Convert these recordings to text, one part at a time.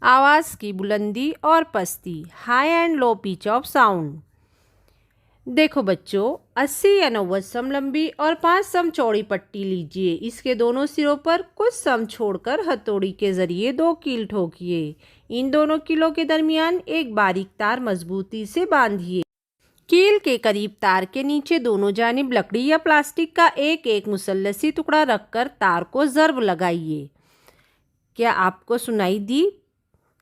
आवाज़ की बुलंदी और पस्ती, high and low pitch of sound. देखो बच्चों, 80 या 90 सम लंबी और 5 सम चौड़ी पट्टी लीजिए। इसके दोनों सिरों पर कुछ सम छोड़कर हथौड़ी के जरिए 2 कील ठोकिए। इन दोनों कीलों के दरमियान एक बारीक तार मजबूती से बांधिए। कील के करीब तार के नीचे दोनों जानिब लकड़ी या प्लास्टिक का एक एक मुसल्लसी टुकड़ा रखकर तार को ज़र्ब लगाइए। क्या आपको सुनाई दी?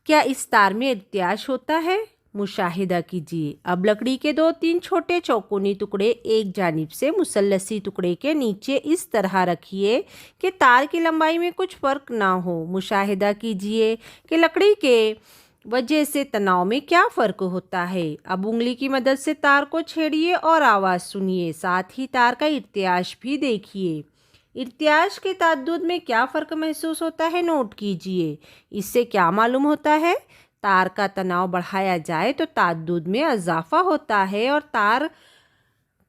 क्या इस तार में इर्त्याश होता है? मुशाहिदा कीजिए। अब लकड़ी के 2-3 छोटे चौकोनी टुकड़े एक जानिब से मुसल्लसी टुकड़े के नीचे इस तरह रखिए कि तार की लंबाई में कुछ फ़र्क ना हो। मुशाहिदा कीजिए कि लकड़ी के वजह से तनाव में क्या फ़र्क होता है। अब उंगली की मदद से तार को छेड़िए और आवाज़ सुनिए। साथ ही तार का इर्त्याश भी देखिए। इर्त्याश के ताद्दुद में क्या फ़र्क महसूस होता है, नोट कीजिए। इससे क्या मालूम होता है? तार का तनाव बढ़ाया जाए तो ताद्दुद में इजाफा होता है और तार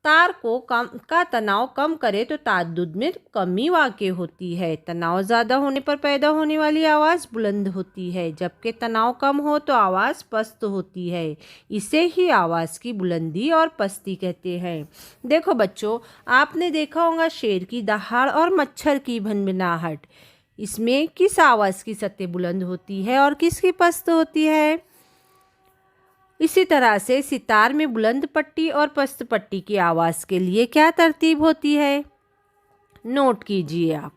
का तनाव कम करे तो ताद्दुद में कमी वाक़ई होती है। तनाव ज़्यादा होने पर पैदा होने वाली आवाज़ बुलंद होती है, जबकि तनाव कम हो तो आवाज़ पस्त होती है। इसे ही आवाज़ की बुलंदी और पस्ती कहते हैं। देखो बच्चों, आपने देखा होगा शेर की दहाड़ और मच्छर की भनभनाहट। इसमें किस आवाज़ की सतह बुलंद होती है और किसकी पस्त होती है? इसी तरह से सितार में बुलंद पट्टी और पस्त पट्टी की आवाज़ के लिए क्या तरतीब होती है, नोट कीजिए आप।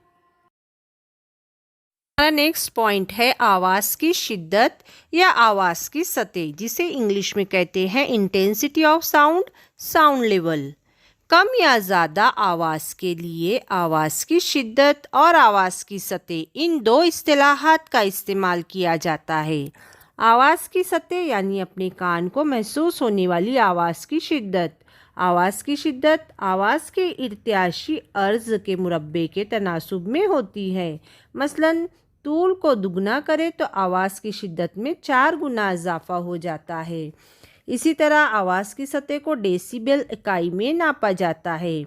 हमारा नेक्स्ट पॉइंट है आवाज़ की शिद्दत या आवाज़ की सतह, जिसे इंग्लिश में कहते हैं intensity of sound, sound level. कम या ज़्यादा आवाज़ के लिए आवाज़ की शिद्दत और आवाज़ की सतह, इन दो इस्तिलाहात का इस्तेमाल किया जाता है। आवाज़ की सतह यानी अपने कान को महसूस होने वाली आवाज़ की शिद्दत। आवाज़ की शिद्दत आवाज़ के इर्त्याशी अर्ज़ के मुरब्बे के तनासुब में होती है। मसलन तूल को दुगना करे तो आवाज़ की शिद्दत में 4 गुना इजाफा हो जाता है। इसी तरह आवाज़ की सतह को डेसिबल इकाई में नापा जाता है।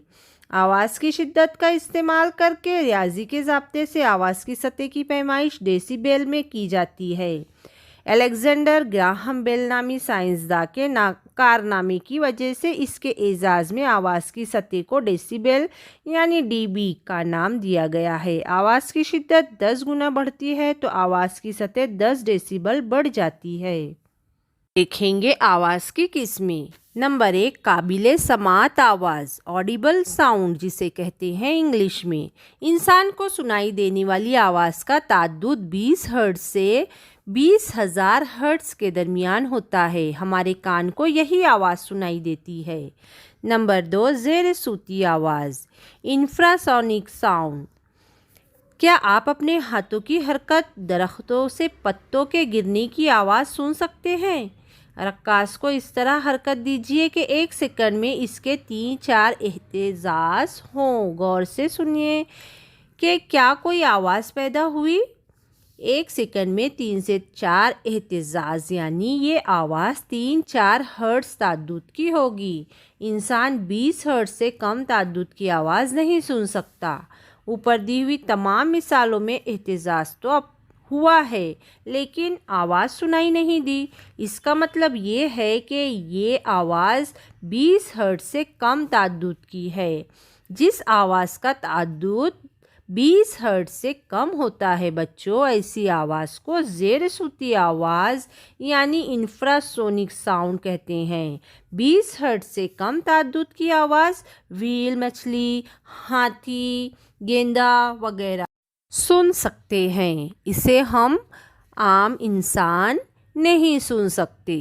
आवाज़ की शिद्दत का इस्तेमाल करके रियाजी के ज़ाब्ते से आवाज़ की सतह की पैमाइश डेसिबल में की जाती है। अलेक्जेंडर ग्राहम बेल नामी साइंसदान के कारनामे की वजह से इसके एजाज़ में आवाज़ की सतह को डेसिबल यानी डीबी का नाम दिया गया है। आवाज़ की शिद्दत 10 गुना बढ़ती है तो आवाज़ की सतह 10 डेसिबल बढ़ जाती है। देखेंगे आवाज़ की किस्में। नंबर 1, काबिले समात आवाज़, ऑडिबल साउंड, जिसे कहते हैं इंग्लिश में। इंसान को सुनाई देने वाली आवाज़ का ताद्दुद 20 हर्ट्ज़ से 20,000 हर्ट्ज़ के दरमियान होता है। हमारे कान को यही आवाज़ सुनाई देती है। नंबर 2, ज़ेर सूती आवाज़, इंफ्रासोनिक साउंड। क्या आप अपने हाथों की हरकत, दरख्तों से पत्तों के गिरने की आवाज़ सुन सकते हैं? रक्कास को इस तरह हरकत दीजिए कि 1 सेकंड में इसके 3-4 एहतिजाज हों। गौर से सुनिए कि क्या कोई आवाज़ पैदा हुई। 1 सेकंड में 3 से 4 एहतिजाज यानी ये आवाज़ 3-4 हर्ट्ज़ ताद्दुद की होगी। इंसान 20 हर्ट्ज़ से कम ताद्दुद की आवाज़ नहीं सुन सकता। ऊपर दी हुई तमाम मिसालों में एहतिजाज तो अब हुआ है लेकिन आवाज़ सुनाई नहीं दी। इसका मतलब ये है कि ये आवाज़ 20 हर्ट्ज़ से कम ताद्दुद की है। जिस आवाज़ का ताद्दुद 20 हर्ट्ज़ से कम होता है बच्चों, ऐसी आवाज़ को ज़ेर सूती आवाज़ यानी इंफ्रासोनिक साउंड कहते हैं। 20 हर्ट्ज़ से कम ताद्दुद की आवाज़ व्हेल मछली, हाथी, गेंदा वगैरह सुन सकते हैं। इसे हम आम इंसान नहीं सुन सकते।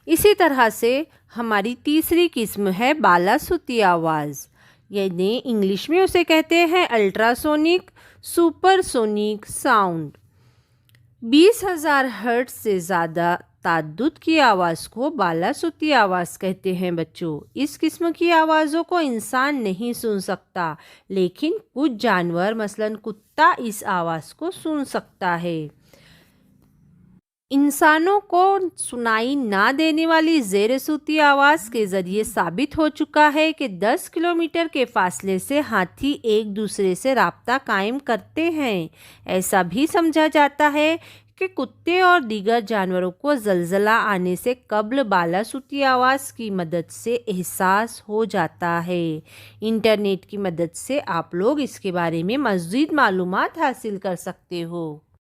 इसी तरह से हमारी तीसरी किस्म है बालासूती आवाज़, यानी इंग्लिश में उसे कहते हैं अल्ट्रासोनिक सुपरसोनिक साउंड। 20,000 हर्ट्ज़ से ज़्यादा ताद्दुद की आवाज़ को बालासूती आवाज़ कहते हैं बच्चों। इस किस्म की आवाज़ों को इंसान नहीं सुन सकता, लेकिन कुछ जानवर मसलन कुत्ता इस आवाज़ को सुन सकता है। इंसानों को सुनाई ना देने वाली ज़ेर सूती आवाज़ के ज़रिए साबित हो चुका है कि 10 किलोमीटर के फासले से हाथी एक दूसरे से राब्ता कायम करते हैं। ऐसा भी समझा जाता है کہ کتے اور دیگر جانوروں کو زلزلہ آنے سے قبل بالا صوتی آواز کی مدد سے احساس ہو جاتا ہے۔ انٹرنیٹ کی مدد سے آپ لوگ اس کے بارے میں مزید معلومات حاصل کر سکتے ہو۔